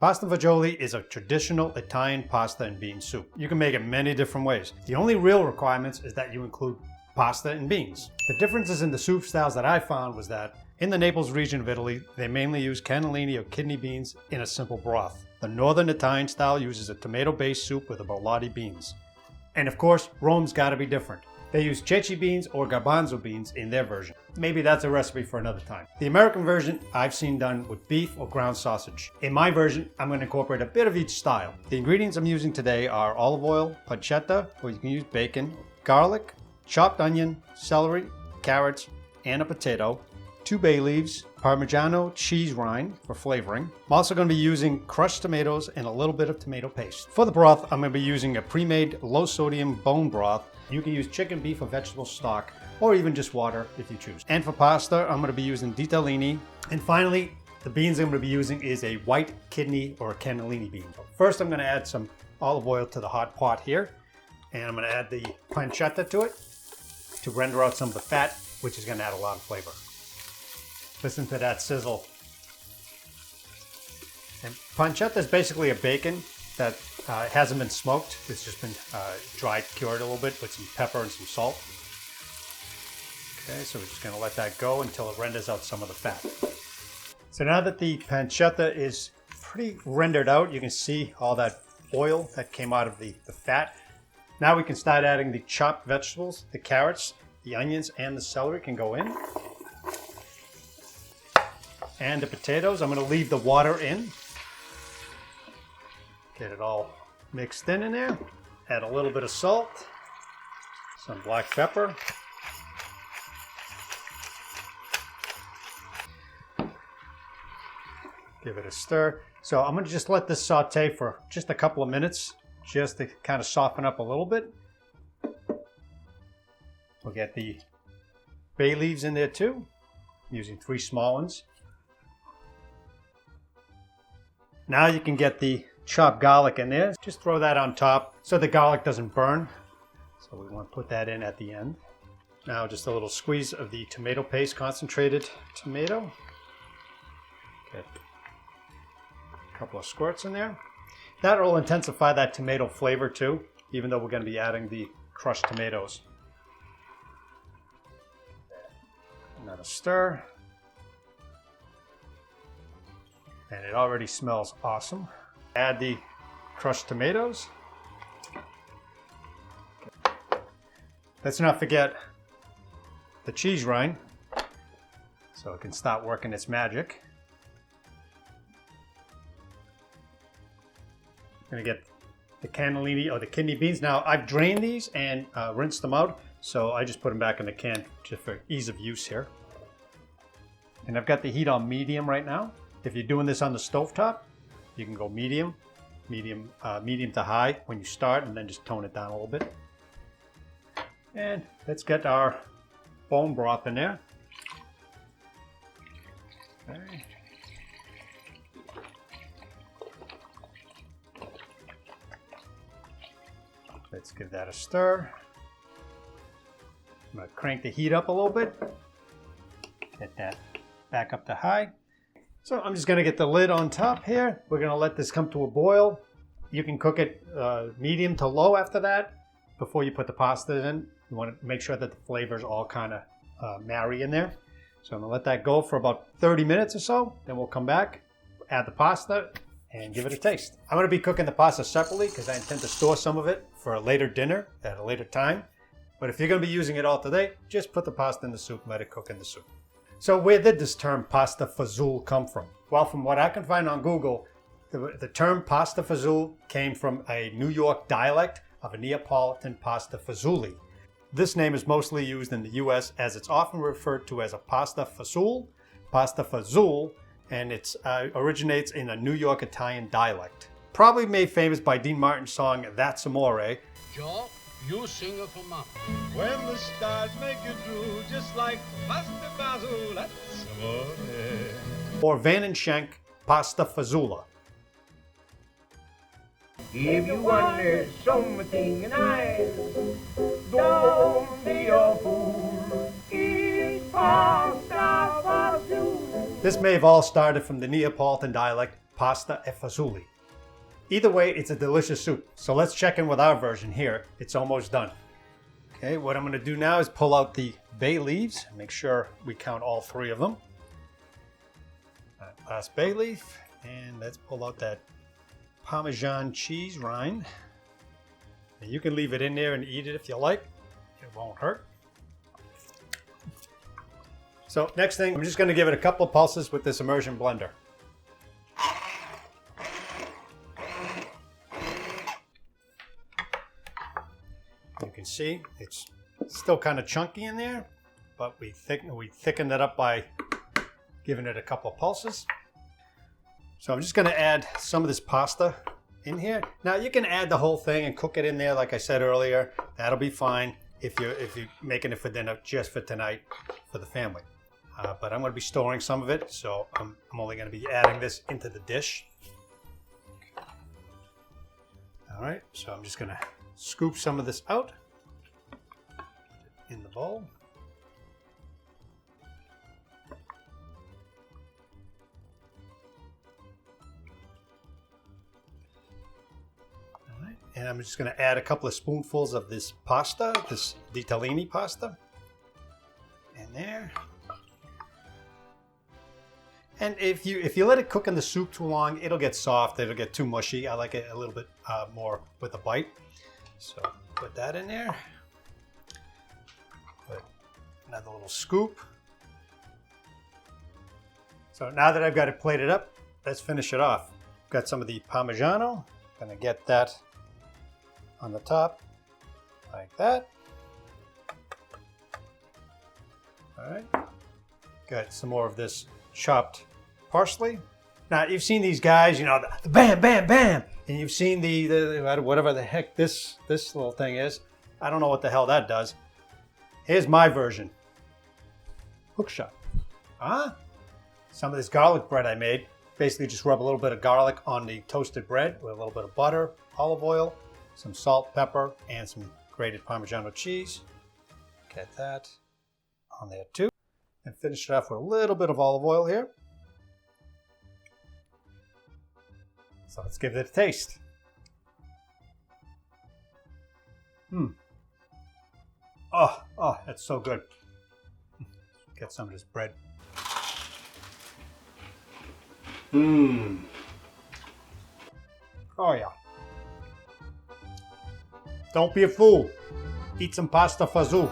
Pasta fagioli is a traditional Italian pasta and bean soup. You can make it many different ways. The only real requirements is that you include pasta and beans. The differences in the soup styles that I found was that in the Naples region of Italy, they mainly use cannellini or kidney beans in a simple broth. The northern Italian style uses a tomato-based soup with the borlotti beans. And of course, Rome's gotta be different. They use Ceci beans or garbanzo beans in their version. Maybe that's a recipe for another time. The American version I've seen done with beef or ground sausage. In my version, I'm going to incorporate a bit of each style. The ingredients I'm using today are olive oil, pancetta, or you can use bacon, garlic, chopped onion, celery, carrots, and a potato, 2 bay leaves, Parmigiano cheese rind for flavoring. I'm also going to be using crushed tomatoes and a little bit of tomato paste. For the broth, I'm going to be using a pre-made low-sodium bone broth. You can use chicken, beef, or vegetable stock, or even just water if you choose. And for pasta, I'm going to be using ditalini. And finally, the beans I'm going to be using is a white kidney or a cannellini bean. First, I'm going to add some olive oil to the hot pot here, and I'm going to add the pancetta to it to render out some of the fat, which is going to add a lot of flavor. Listen to that sizzle. And pancetta is basically a bacon that hasn't been smoked. It's just been dried, cured a little bit with some pepper and some salt. Okay, so we're just going to let that go until it renders out some of the fat. So now that the pancetta is pretty rendered out, you can see all that oil that came out of the fat. Now we can start adding the chopped vegetables, the carrots, the onions, and the celery can go in. And the potatoes, I'm going to leave the water in. Get it all mixed in there. Add a little bit of salt, some black pepper. Give it a stir. So I'm going to just let this saute for just a couple of minutes, just to kind of soften up a little bit. We'll get the bay leaves in there too, using 3 small ones. Now you can get the chopped garlic in there. Just throw that on top so the garlic doesn't burn. So we want to put that in at the end. Now just a little squeeze of the tomato paste, concentrated tomato. Get a couple of squirts in there. That will intensify that tomato flavor too, even though we're going to be adding the crushed tomatoes. Another stir. And it already smells awesome. Add the crushed tomatoes. Let's not forget the cheese rind, so it can start working its magic. I'm gonna get the cannellini or the kidney beans. Now I've drained these and rinsed them out, so I just put them back in the can just for ease of use here. And I've got the heat on medium right now. If you're doing this on the stovetop, you can go medium to high when you start, and then just tone it down a little bit. And let's get our bone broth in there. Okay. Let's give that a stir. I'm going to crank the heat up a little bit. Get that back up to high. So I'm just going to get the lid on top here. We're going to let this come to a boil. You can cook it medium to low after that before you put the pasta in. You want to make sure that the flavors all kind of marry in there. So I'm going to let that go for about 30 minutes or so. Then we'll come back, add the pasta, and give it a taste. I'm going to be cooking the pasta separately because I intend to store some of it for a later dinner at a later time. But if you're going to be using it all today, just put the pasta in the soup and let it cook in the soup. So where did this term pasta fazool come from? Well, from what I can find on Google, the term pasta fazool came from a New York dialect of a Neapolitan pasta fasuli. This name is mostly used in the US as it's often referred to as a pasta fasul, and it originates in a New York Italian dialect. Probably made famous by Dean Martin's song That's Amore. Joe, you sing it for Mom. When the stars make you drool, just like pasta fasul, that's amore. Or Van and Schenk pasta fazola. If you want something nice, don't be a fool. Eat pasta fazool. This may have all started from the Neapolitan dialect pasta e fasuli. Either way, it's a delicious soup. So let's check in with our version here. It's almost done. Okay, what I'm going to do now is pull out the bay leaves. Make sure we count all 3 of them. That last bay leaf. And let's pull out that Parmesan cheese rind. And you can leave it in there and eat it if you like. It won't hurt. So next thing, I'm just going to give it a couple of pulses with this immersion blender. You can see it's still kind of chunky in there, but we thickened it up by giving it a couple of pulses. So I'm just going to add some of this pasta in here. Now you can add the whole thing and cook it in there, like I said earlier. That'll be fine if you're making it for dinner just for tonight for the family. But I'm going to be storing some of it, so I'm only going to be adding this into the dish. All right, so I'm just going to scoop some of this out in the bowl. All right, and I'm just going to add a couple of spoonfuls of this pasta, this ditalini pasta, in there. And if you let it cook in the soup too long, it'll get soft. It'll get too mushy. I like it a little bit more with a bite. So put that in there. Put another little scoop. So now that I've got it plated up, let's finish it off. Got some of the Parmigiano. Gonna get that on the top, like that. All right. Got some more of this chopped parsley. Now you've seen these guys, you know, the bam, bam, bam, and you've seen the whatever the heck this little thing is. I don't know what the hell that does. Here's my version. Hook shot. Some of this garlic bread I made. Basically just rub a little bit of garlic on the toasted bread with a little bit of butter, olive oil, some salt, pepper, and some grated Parmigiano cheese. Get that on there too. And finish it off with a little bit of olive oil here. So let's give it a taste. Oh, that's so good. Get some of this bread. Oh yeah. Don't be a fool. Eat some pasta fazool.